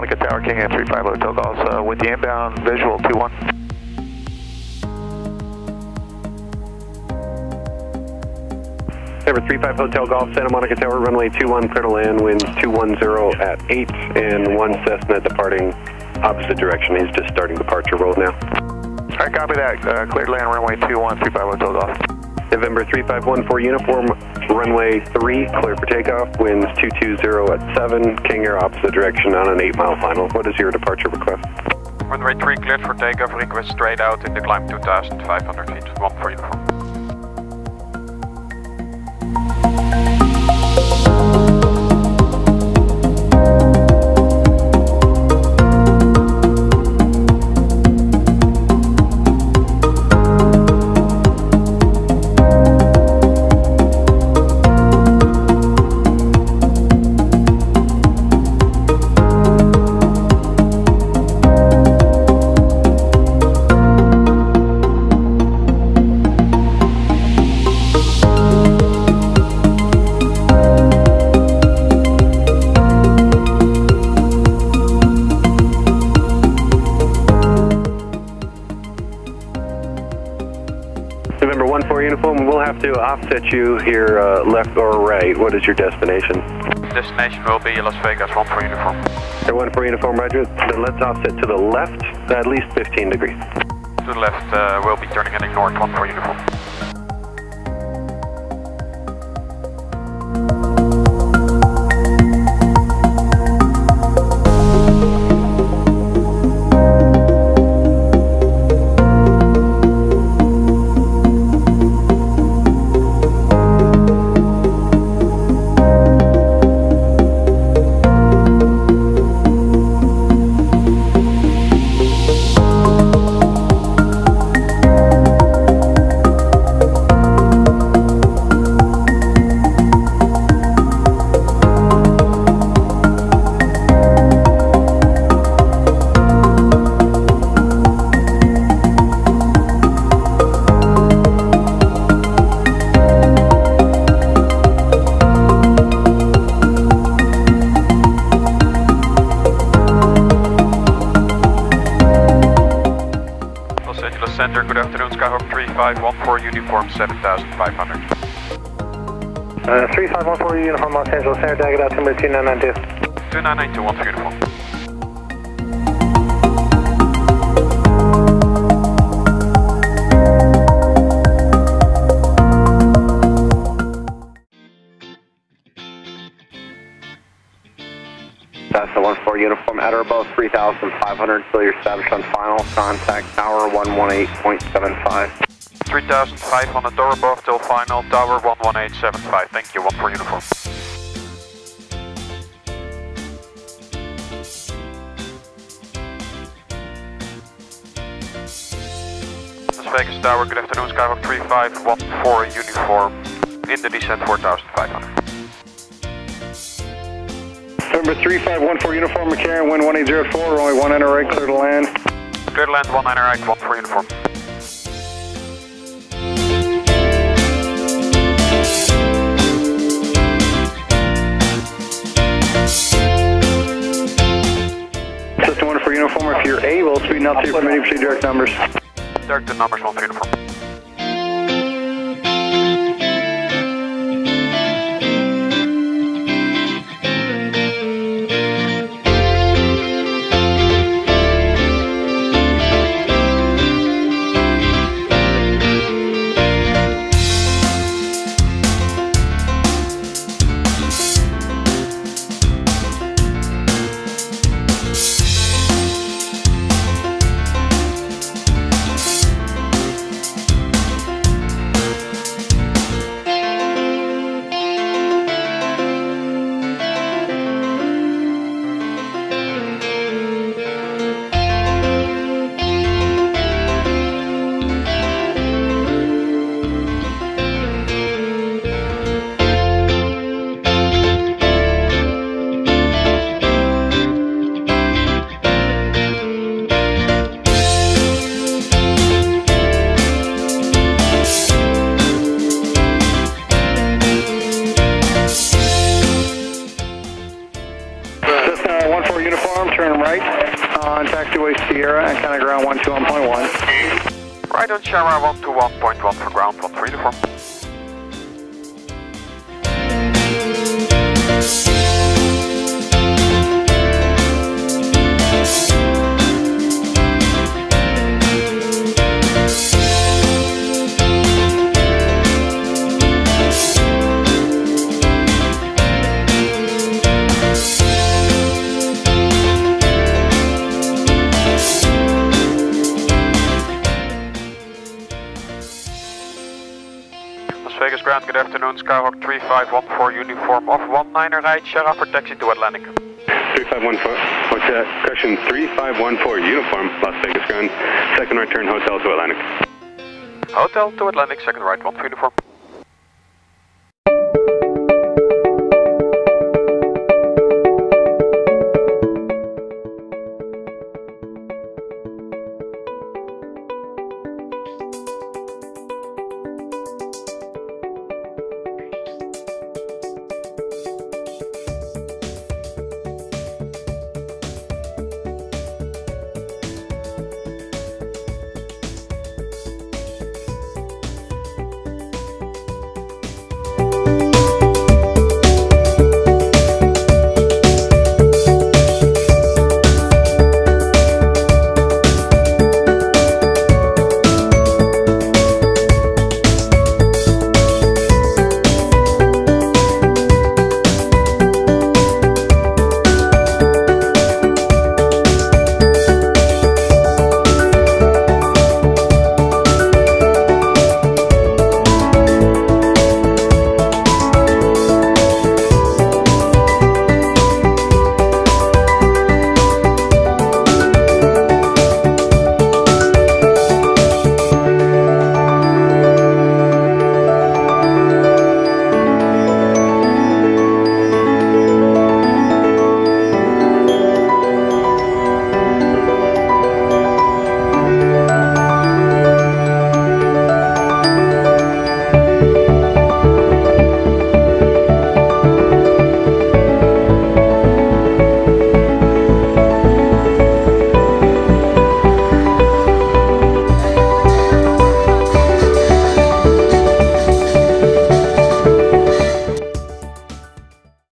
Monica Tower, King Air 35 Hotel Golf, with the inbound visual 21. Number 35 Hotel Golf, Santa Monica Tower, runway 21, clear to land, winds 210 at 8, and 1 Cessna departing opposite direction. He's just starting departure roll now. Alright, copy that. Clear to land, runway 21, 35 Hotel Golf. November 3514 uniform, runway 3, clear for takeoff, winds 220 at 7, King Air opposite direction on an 8-mile final. What is your departure request? Runway 3 cleared for takeoff, request straight out in the climb 2,500 feet, 1 for uniform. November 14 uniform, we'll have to offset you here left or right. What is your destination? Destination will be Las Vegas, 1 for uniform. 1 for uniform, Roger. Then let's offset to the left, at least 15 degrees. To the left, we'll be turning heading north, 1 for uniform. Center, good afternoon, Skyhawk 3514 uniform 7500. 3514 uniform Los Angeles Center, tag it out to 2992. 2992, 1 for uniform. Cessna 14 uniform at or above 3,500, still you're established on final, contact tower 118.75. 3,500 door above till final, tower 11875, thank you, 1 for uniform. Las Vegas Tower, good afternoon, Skyhawk 3514 uniform, in the descent 4,500. November 3514 uniform, McArran, wind 1804, runway 1 enter right, clear to land. Clear to land, 1 enter right, 1 for uniform. System 1 for uniform, if you're able, speeding out to your permitting proceed direct numbers. Direct the numbers, 1 for uniform. on taxiway Sierra and counter ground 121.1. Right on Sierra 121.1 for ground 13 uniform. Vegas ground, good afternoon, Skyhawk 3514 uniform off 19er right, Sierra for taxi to Atlantic. 3514, correction 3514 uniform, Las Vegas ground, second right turn hotel to Atlantic. Hotel to Atlantic, second right 1 uniform.